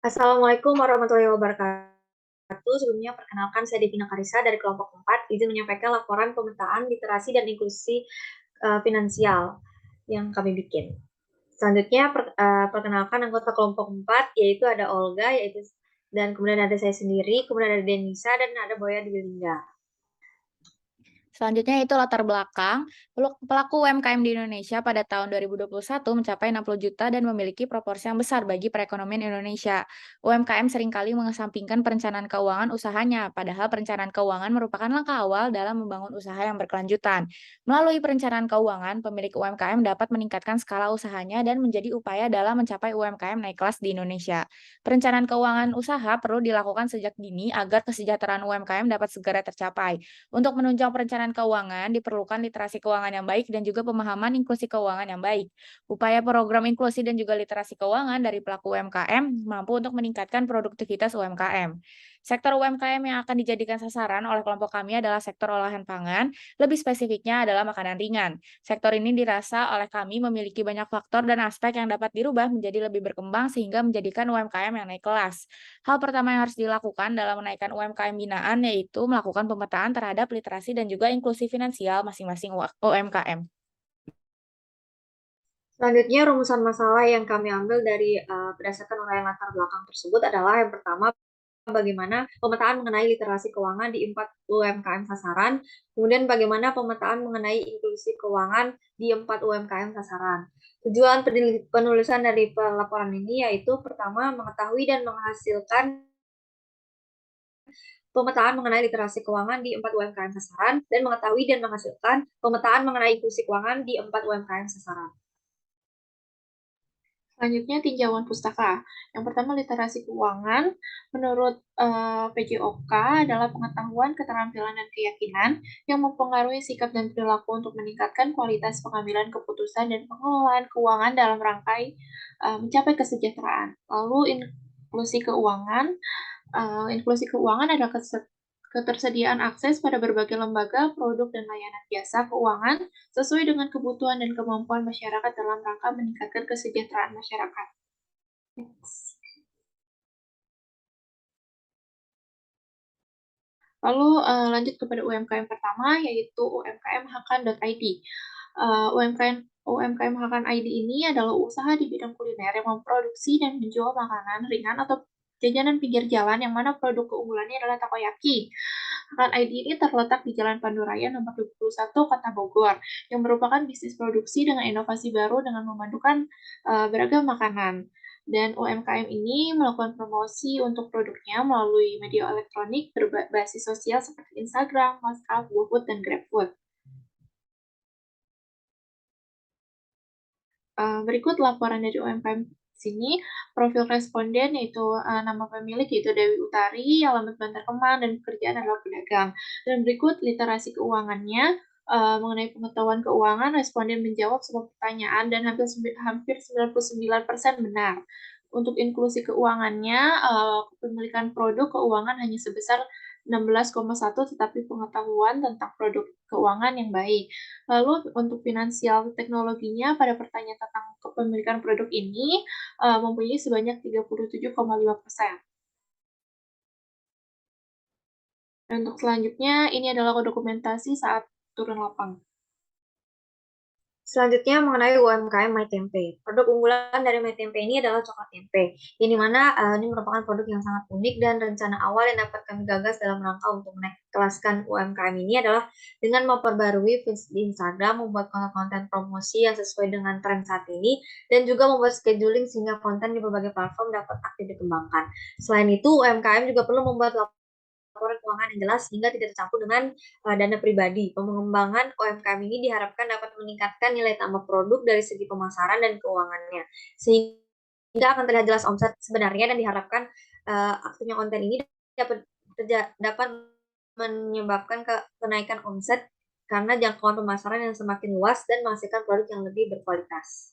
Assalamualaikum warahmatullahi wabarakatuh. Sebelumnya perkenalkan saya Devina Karisa dari kelompok 4. Izin menyampaikan laporan pemetaan literasi dan inklusi finansial yang kami bikin. Selanjutnya perkenalkan anggota kelompok 4 yaitu ada Olga dan kemudian ada saya sendiri, kemudian ada Denisa dan ada Boya Dwilingga. Selanjutnya itu latar belakang. Pelaku UMKM di Indonesia pada tahun 2021 mencapai 60 juta dan memiliki proporsi yang besar bagi perekonomian Indonesia. UMKM seringkali mengesampingkan perencanaan keuangan usahanya, padahal perencanaan keuangan merupakan langkah awal dalam membangun usaha yang berkelanjutan. Melalui perencanaan keuangan, pemilik UMKM dapat meningkatkan skala usahanya dan menjadi upaya dalam mencapai UMKM naik kelas di Indonesia. Perencanaan keuangan usaha perlu dilakukan sejak dini agar kesejahteraan UMKM dapat segera tercapai. Untuk menunjang perencanaan keuangan, diperlukan literasi keuangan yang baik dan juga pemahaman inklusi keuangan yang baik. Upaya program inklusi dan juga literasi keuangan dari pelaku UMKM mampu untuk meningkatkan produktivitas UMKM. Sektor UMKM yang akan dijadikan sasaran oleh kelompok kami adalah sektor olahan pangan, lebih spesifiknya adalah makanan ringan. Sektor ini dirasa oleh kami memiliki banyak faktor dan aspek yang dapat dirubah menjadi lebih berkembang sehingga menjadikan UMKM yang naik kelas. Hal pertama yang harus dilakukan dalam menaikkan UMKM binaan yaitu melakukan pemetaan terhadap literasi dan juga inklusi finansial masing-masing UMKM. Selanjutnya rumusan masalah yang kami ambil dari berdasarkan uraian latar belakang tersebut adalah yang pertama bagaimana pemetaan mengenai literasi keuangan di 4 UMKM sasaran, kemudian bagaimana pemetaan mengenai inklusi keuangan di 4 UMKM sasaran. Tujuan penulisan dari laporan ini yaitu pertama mengetahui dan menghasilkan pemetaan mengenai literasi keuangan di 4 UMKM sasaran dan mengetahui dan menghasilkan pemetaan mengenai inklusi keuangan di 4 UMKM sasaran. Selanjutnya tinjauan pustaka. Yang pertama literasi keuangan. Menurut PJOK adalah pengetahuan, keterampilan, dan keyakinan yang mempengaruhi sikap dan perilaku untuk meningkatkan kualitas pengambilan keputusan dan pengelolaan keuangan dalam rangkai mencapai kesejahteraan. Lalu inklusi keuangan adalah ketersediaan akses pada berbagai lembaga, produk, dan layanan jasa keuangan sesuai dengan kebutuhan dan kemampuan masyarakat dalam rangka meningkatkan kesejahteraan masyarakat. Lalu lanjut kepada UMKM pertama, yaitu UMKM Hakan.id. UMKM Hakan.id ini adalah usaha di bidang kuliner yang memproduksi dan menjual makanan ringan atau jajanan pinggir jalan yang mana produk keunggulannya adalah takoyaki. Hakan.id ini terletak di Jalan Panduraya nomor 21 Kota Bogor yang merupakan bisnis produksi dengan inovasi baru dengan memadukan beragam makanan. Dan UMKM ini melakukan promosi untuk produknya melalui media elektronik berbasis sosial seperti Instagram, WhatsApp, GoFood, dan GrabFood. Berikut laporan dari UMKM sini. Profil responden yaitu nama pemilik yaitu Dewi Utari, alamat Bantar Kemang, dan pekerjaan adalah pedagang. Dan berikut literasi keuangannya. Mengenai pengetahuan keuangan, responden menjawab semua pertanyaan dan hampir 99% benar. Untuk inklusi keuangannya, kepemilikan produk keuangan hanya sebesar 16,1, tetapi pengetahuan tentang produk keuangan yang baik. Lalu untuk finansial teknologinya pada pertanyaan tentang kepemilikan produk ini mempunyai sebanyak 37,5%. Dan untuk selanjutnya ini adalah dokumentasi saat turun lapang. Selanjutnya mengenai UMKM My Tempe. Produk unggulan dari My Tempe ini adalah coklat tempe. Yang dimana ini merupakan produk yang sangat unik dan rencana awal yang dapat kami gagas dalam rangka untuk menaik kelaskan UMKM ini adalah dengan memperbarui feed di Instagram, membuat konten promosi yang sesuai dengan tren saat ini, dan juga membuat scheduling sehingga konten di berbagai platform dapat aktif dikembangkan. Selain itu, UMKM juga perlu membuat laporan keuangan yang jelas sehingga tidak tercampur dengan dana pribadi. Pengembangan UMKM ini diharapkan dapat meningkatkan nilai tambah produk dari segi pemasaran dan keuangannya, sehingga akan terlihat jelas omset sebenarnya dan diharapkan aktifnya konten ini dapat menyebabkan kenaikan omset karena jangkauan pemasaran yang semakin luas dan menghasilkan produk yang lebih berkualitas.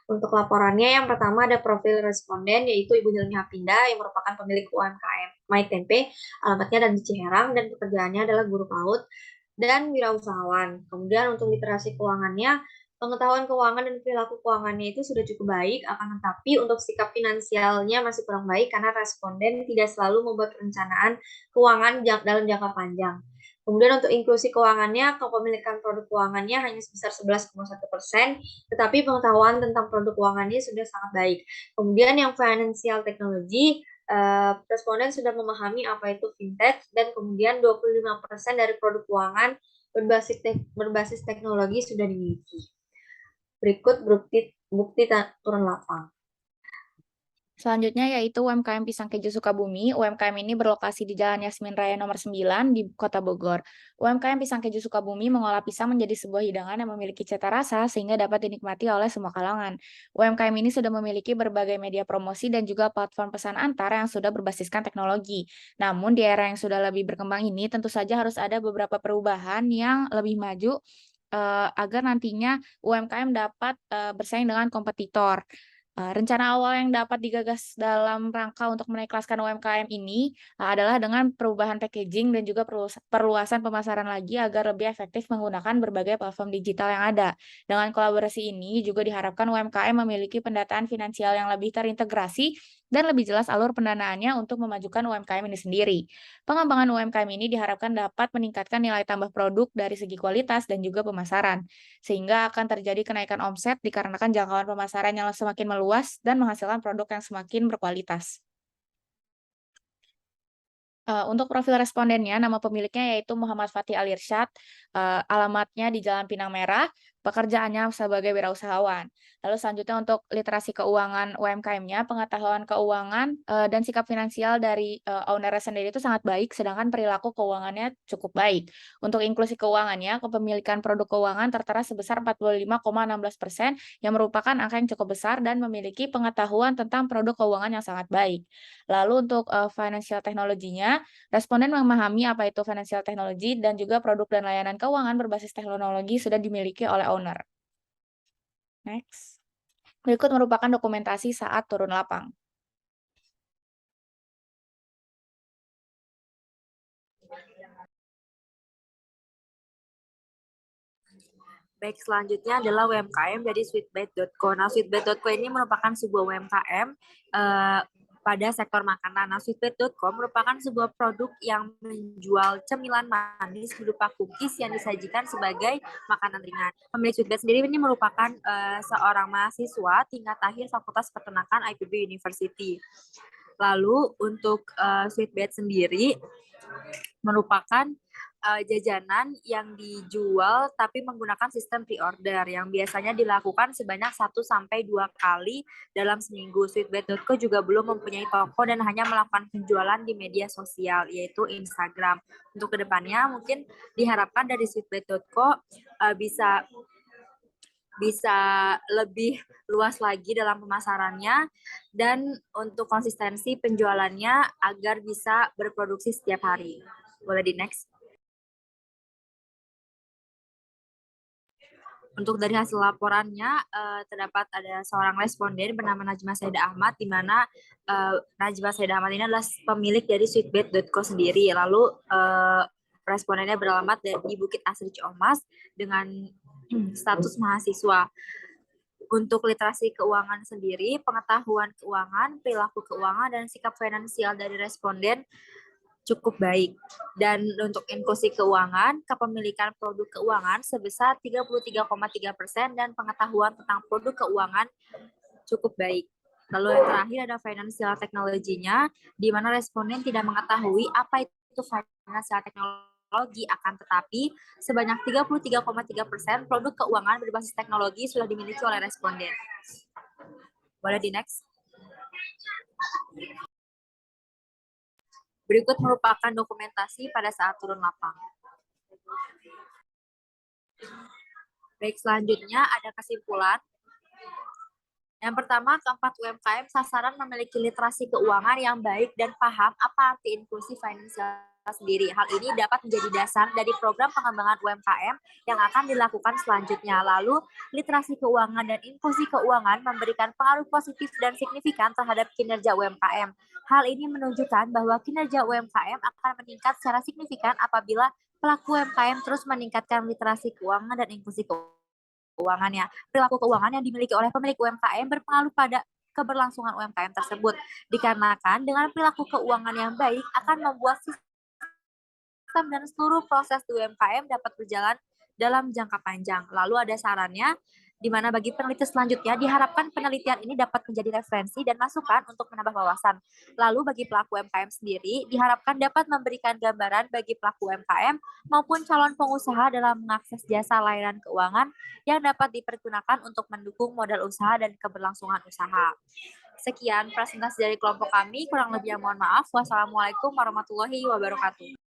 Untuk laporannya yang pertama ada profil responden yaitu Ibu Hilmi Hapinda yang merupakan pemilik UMKM My Tempe, alamatnya ada di Ciherang dan pekerjaannya adalah guru PAUD dan wirausahawan. Kemudian untuk literasi keuangannya Pengetahuan keuangan dan perilaku keuangannya itu sudah cukup baik, akan tetapi untuk sikap finansialnya masih kurang baik karena responden tidak selalu membuat perencanaan keuangan dalam jangka panjang. Kemudian untuk inklusi keuangannya, kepemilikan produk keuangannya hanya sebesar 11,1%, tetapi pengetahuan tentang produk keuangannya sudah sangat baik. Kemudian yang financial technology, responden sudah memahami apa itu fintech, dan kemudian 25% dari produk keuangan berbasis teknologi sudah dimiliki. Berikut bukti turun lapang. Selanjutnya yaitu UMKM Pisang Keju Sukabumi. UMKM ini berlokasi di Jalan Yasmin Raya nomor 9 di Kota Bogor. UMKM Pisang Keju Sukabumi mengolah pisang menjadi sebuah hidangan yang memiliki cita rasa sehingga dapat dinikmati oleh semua kalangan. UMKM ini sudah memiliki berbagai media promosi dan juga platform pesan antar yang sudah berbasiskan teknologi. Namun di era yang sudah lebih berkembang ini tentu saja harus ada beberapa perubahan yang lebih maju agar nantinya UMKM dapat bersaing dengan kompetitor. Rencana awal yang dapat digagas dalam rangka untuk menaikkelaskan UMKM ini adalah dengan perubahan packaging dan juga perluasan pemasaran lagi agar lebih efektif menggunakan berbagai platform digital yang ada. Dengan kolaborasi ini juga diharapkan UMKM memiliki pendataan finansial yang lebih terintegrasi dan lebih jelas alur pendanaannya untuk memajukan UMKM ini sendiri. Pengembangan UMKM ini diharapkan dapat meningkatkan nilai tambah produk dari segi kualitas dan juga pemasaran, sehingga akan terjadi kenaikan omset dikarenakan jangkauan pemasaran yang semakin meluas dan menghasilkan produk yang semakin berkualitas. Untuk profil respondennya, nama pemiliknya yaitu Muhammad Fatih Alirsyad, alamatnya di Jalan Pinang Merah, pekerjaannya sebagai wirausahawan. Lalu selanjutnya untuk literasi keuangan UMKM-nya, pengetahuan keuangan dan sikap finansial dari owner sendiri itu sangat baik, sedangkan perilaku keuangannya cukup baik. Untuk inklusi keuangannya, kepemilikan produk keuangan tertera sebesar 45,16%, yang merupakan angka yang cukup besar dan memiliki pengetahuan tentang produk keuangan yang sangat baik. Lalu untuk financial technology-nya, responden memahami apa itu financial technology dan juga produk dan layanan keuangan berbasis teknologi sudah dimiliki oleh owner. Next. Berikut merupakan dokumentasi saat turun lapang. Baik, selanjutnya adalah UMKM dari Sweetbite.co. Nah, Sweetbite.co ini merupakan sebuah UMKM pada sektor makanan. Nah, Sweetbite.co merupakan sebuah produk yang menjual cemilan manis berupa cookies yang disajikan sebagai makanan ringan. Pemilik Sweetbite sendiri ini merupakan seorang mahasiswa tingkat akhir Fakultas Peternakan IPB University. Lalu untuk Sweetbite sendiri merupakan jajanan yang dijual tapi menggunakan sistem pre-order yang biasanya dilakukan sebanyak 1-2 kali dalam seminggu. Sweetbite.co juga belum mempunyai toko dan hanya melakukan penjualan di media sosial yaitu Instagram. Untuk kedepannya mungkin diharapkan dari Sweetbite.co bisa lebih luas lagi dalam pemasarannya dan untuk konsistensi penjualannya agar bisa berproduksi setiap hari. Boleh di next. Untuk dari hasil laporannya, terdapat ada seorang responden bernama Najma Saida Ahmad, di mana Najma Saida Ahmad ini adalah pemilik dari Sweetbite.co sendiri. Lalu respondennya beralamat di Bukit Asri Ciamas dengan status mahasiswa. Untuk literasi keuangan sendiri, pengetahuan keuangan, perilaku keuangan, dan sikap finansial dari responden cukup baik. Dan untuk inklusi keuangan, kepemilikan produk keuangan sebesar 33,3% dan pengetahuan tentang produk keuangan cukup baik. Lalu yang terakhir ada financial technology-nya, di mana responden tidak mengetahui apa itu financial technology, akan tetapi sebanyak 33,3% produk keuangan berbasis teknologi sudah dimiliki oleh responden. Boleh di next. Berikut merupakan dokumentasi pada saat turun lapang. Baik, selanjutnya ada kesimpulan. Yang pertama, keempat UMKM sasaran memiliki literasi keuangan yang baik dan paham apa arti inklusi finansial sendiri. Hal ini dapat menjadi dasar dari program pengembangan UMKM yang akan dilakukan selanjutnya. Lalu, literasi keuangan dan inklusi keuangan memberikan pengaruh positif dan signifikan terhadap kinerja UMKM. Hal ini menunjukkan bahwa kinerja UMKM akan meningkat secara signifikan apabila pelaku UMKM terus meningkatkan literasi keuangan dan inklusi keuangan. keuangannya. Perilaku keuangan yang dimiliki oleh pemilik UMKM berpengaruh pada keberlangsungan UMKM tersebut. Dikarenakan dengan perilaku keuangan yang baik akan membuat sistem dan seluruh proses di UMKM dapat berjalan dalam jangka panjang. Lalu ada sarannya, di mana bagi peneliti selanjutnya diharapkan penelitian ini dapat menjadi referensi dan masukan untuk menambah wawasan. Lalu bagi pelaku UMKM sendiri diharapkan dapat memberikan gambaran bagi pelaku UMKM maupun calon pengusaha dalam mengakses jasa layanan keuangan yang dapat dipergunakan untuk mendukung modal usaha dan keberlangsungan usaha. Sekian presentasi dari kelompok kami, kurang lebihnya mohon maaf. Wassalamualaikum warahmatullahi wabarakatuh.